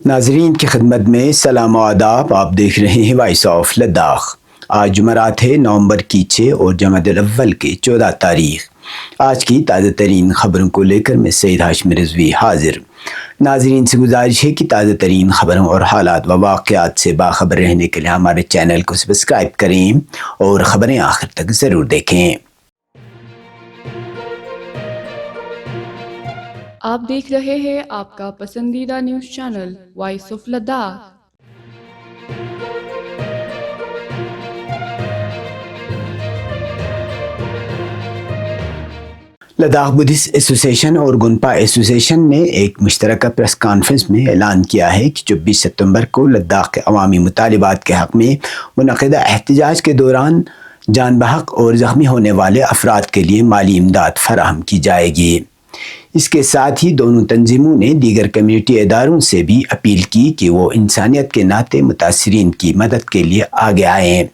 ناظرین کی خدمت میں سلام و آداب. آپ دیکھ رہے ہیں وائس آف لداخ. آج جمعرات ہے نومبر کی 6 اور جمادی الاول کی 14 تاریخ. آج کی تازہ ترین خبروں کو لے کر میں سید ہاشم رضوی حاضر. ناظرین سے گزارش ہے کہ تازہ ترین خبروں اور حالات و واقعات سے باخبر رہنے کے لیے ہمارے چینل کو سبسکرائب کریں اور خبریں آخر تک ضرور دیکھیں. آپ دیکھ رہے ہیں آپ کا پسندیدہ news channel Voice of Ladakh. Ladakh Buddhist Association اور گنپا ایسوسی ایشن نے ایک مشترکہ پریس کانفرنس میں اعلان کیا ہے کہ 24 ستمبر کو لداخ کے عوامی مطالبات کے حق میں منعقدہ احتجاج کے دوران جان بحق اور زخمی ہونے والے افراد کے لیے مالی امداد فراہم کی جائے گی. اس کے ساتھ ہی دونوں تنظیموں نے دیگر کمیونٹی اداروں سے بھی اپیل کی کہ وہ انسانیت کے ناطے متاثرین کی مدد کے لیے آگے آئیں.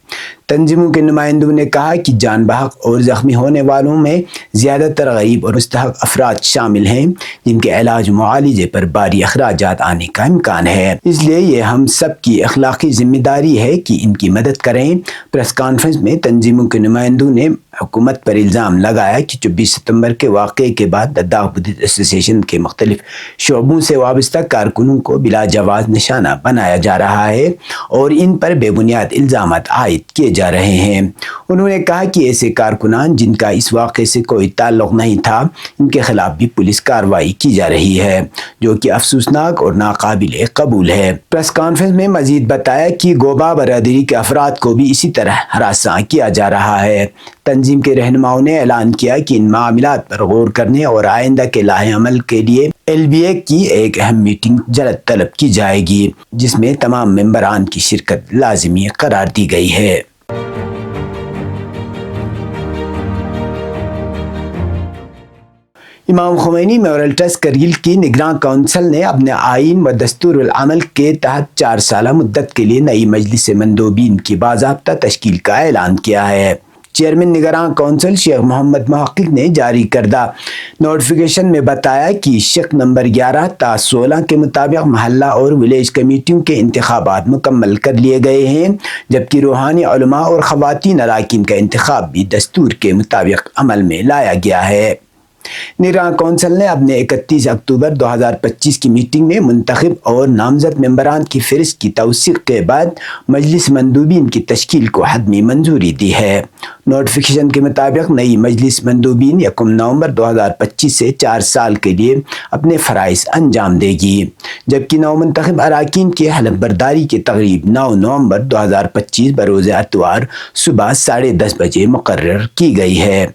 تنظیموں کے نمائندوں نے کہا کہ جان بحق اور زخمی ہونے والوں میں زیادہ تر غریب اور مستحق افراد شامل ہیں جن کے علاج و معالجے پر بھاری اخراجات آنے کا امکان ہے. اس لیے یہ ہم سب کی اخلاقی ذمہ داری ہے کہ ان کی مدد کریں. پریس کانفرنس میں تنظیموں کے نمائندوں نے حکومت پر الزام لگایا کہ 24 ستمبر کے واقعے کے بعد لداخ بدھسٹ ایسوسی ایشن کے مختلف شعبوں سے وابستہ کارکنوں کو بلا جواز نشانہ بنایا جا رہا ہے اور ان پر بے بنیاد الزامات عائد کیے جا رہے ہیں. انہوں نے کہا کہ ایسے کارکنان جن کا اس واقعے سے کوئی تعلق نہیں تھا ان کے خلاف بھی پولیس کارروائی کی جا رہی ہے جو کہ افسوسناک اور ناقابل قبول ہے. پریس کانفرنس میں مزید بتایا کہ گوبا برادری کے افراد کو بھی اسی طرح ہراساں کیا جا رہا ہے. تنظیم کے رہنماؤں نے اعلان کیا کہ ان معاملات پر غور کرنے اور آئندہ کے لاہے عمل کے لیے LBA کی ایک اہم میٹنگ جلد طلب کی جائے گی جس میں تمام ممبران کی شرکت لازمی قرار دی گئی ہے. امام خمینی میموریل ٹرسٹ کرگل کی نگراں کونسل نے اپنے آئین و دستور العمل کے تحت 4 سالہ مدت کے لیے نئی مجلس مندوبین کی باضابطہ تشکیل کا اعلان کیا ہے. چیئرمین نگراں کونسل شیخ محمد محقق نے جاری کردہ نوٹیفیکیشن میں بتایا کہ شق نمبر 11 تا 16 کے مطابق محلہ اور ولیج کمیٹیوں کے انتخابات مکمل کر لیے گئے ہیں جبکہ روحانی علماء اور خواتین اراکین کا انتخاب بھی دستور کے مطابق عمل میں لایا گیا ہے. نگراں کونسل نے اپنے 31 اکتوبر 2025 کی میٹنگ میں منتخب اور نامزد ممبران کی فہرست کی توثیق کے بعد مجلس مندوبین کی تشکیل کو حتمی منظوری دی ہے. نوٹیفیکیشن کے مطابق نئی مجلس مندوبین 1 نومبر 2025 سے 4 سال کے لیے اپنے فرائض انجام دے گی جبکہ نومنتخب اراکین کی حلف برداری کی تقریب 9 نومبر 2025 بروز اتوار صبح 10:30 بجے مقرر کی گئی ہے.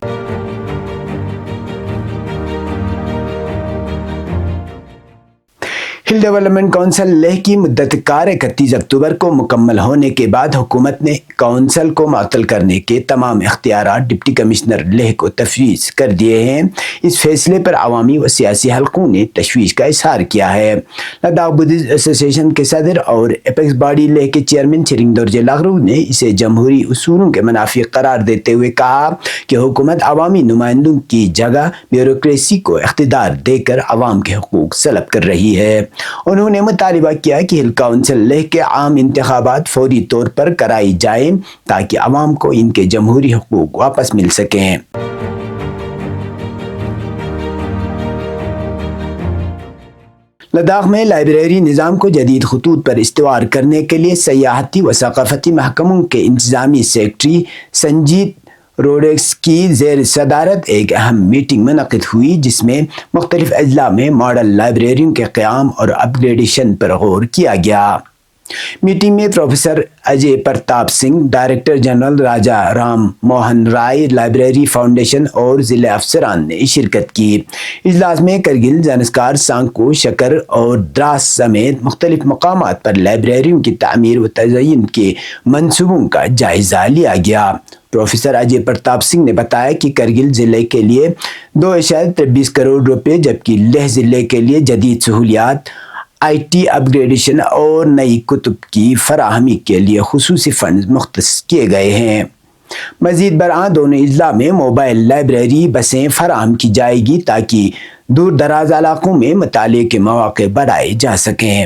ہل ڈیولپمنٹ کونسل لیہ کی مدت کار 31 اکتوبر کو مکمل ہونے کے بعد حکومت نے کونسل کو معطل کرنے کے تمام اختیارات ڈپٹی کمشنر لیہ کو تفویض کر دیے ہیں. اس فیصلے پر عوامی و سیاسی حلقوں نے تشویش کا اظہار کیا ہے. لداخ بدھسٹ ایسوسی ایشن کے صدر اور ایپیکس باڈی لیہ کے چیئرمین چھرنگ دورجے لاغرو نے اسے جمہوری اصولوں کے منافی قرار دیتے ہوئے کہا کہ حکومت عوامی نمائندوں کی جگہ بیوروکریسی کو اقتدار دے کر عوام کے حقوق سلب کر رہی ہے. انہوں نے مطالبہ کیا کہ ہل کونسل لیہ کے عام انتخابات فوری طور پر کرائی جائیں تاکہ عوام کو ان کے جمہوری حقوق واپس مل سکیں. لداخ میں لائبریری نظام کو جدید خطوط پر استوار کرنے کے لیے سیاحتی و ثقافتی محکموں کے انتظامی سیکرٹری سنجیت روڈیکس کی زیر صدارت ایک اہم میٹنگ منعقد ہوئی جس میں مختلف اضلاع میں ماڈل لائبریریوں کے قیام اور اپ گریڈیشن پر غور کیا گیا. میٹنگ میں پروفیسر اجے Pratap Singh, director general Raja Ram Mohan Roy, library foundation اور ضلع افسران نے شرکت کی. اجلاس میں کرگل، زنسکار، سانکو، شکر اور دراس سمیت مختلف مقامات پر لائبریریوں کی تعمیر و تزئین کے منصوبوں کا جائزہ لیا گیا. پروفیسر اجے پرتاپ سنگھ نے بتایا کہ کرگل ضلع کے لیے 2.23 کروڑ روپے جبکہ لیہ ضلع کے لیے جدید سہولیات، IT اپ گریڈیشن اور نئی کتب کی فراہمی کے لیے خصوصی فنڈز مختص کیے گئے ہیں. مزید برآں دونوں اضلاع میں موبائل لائبریری بسیں فراہم کی جائے گی تاکہ دور دراز علاقوں میں مطالعے کے مواقع بڑھائے جا سکیں.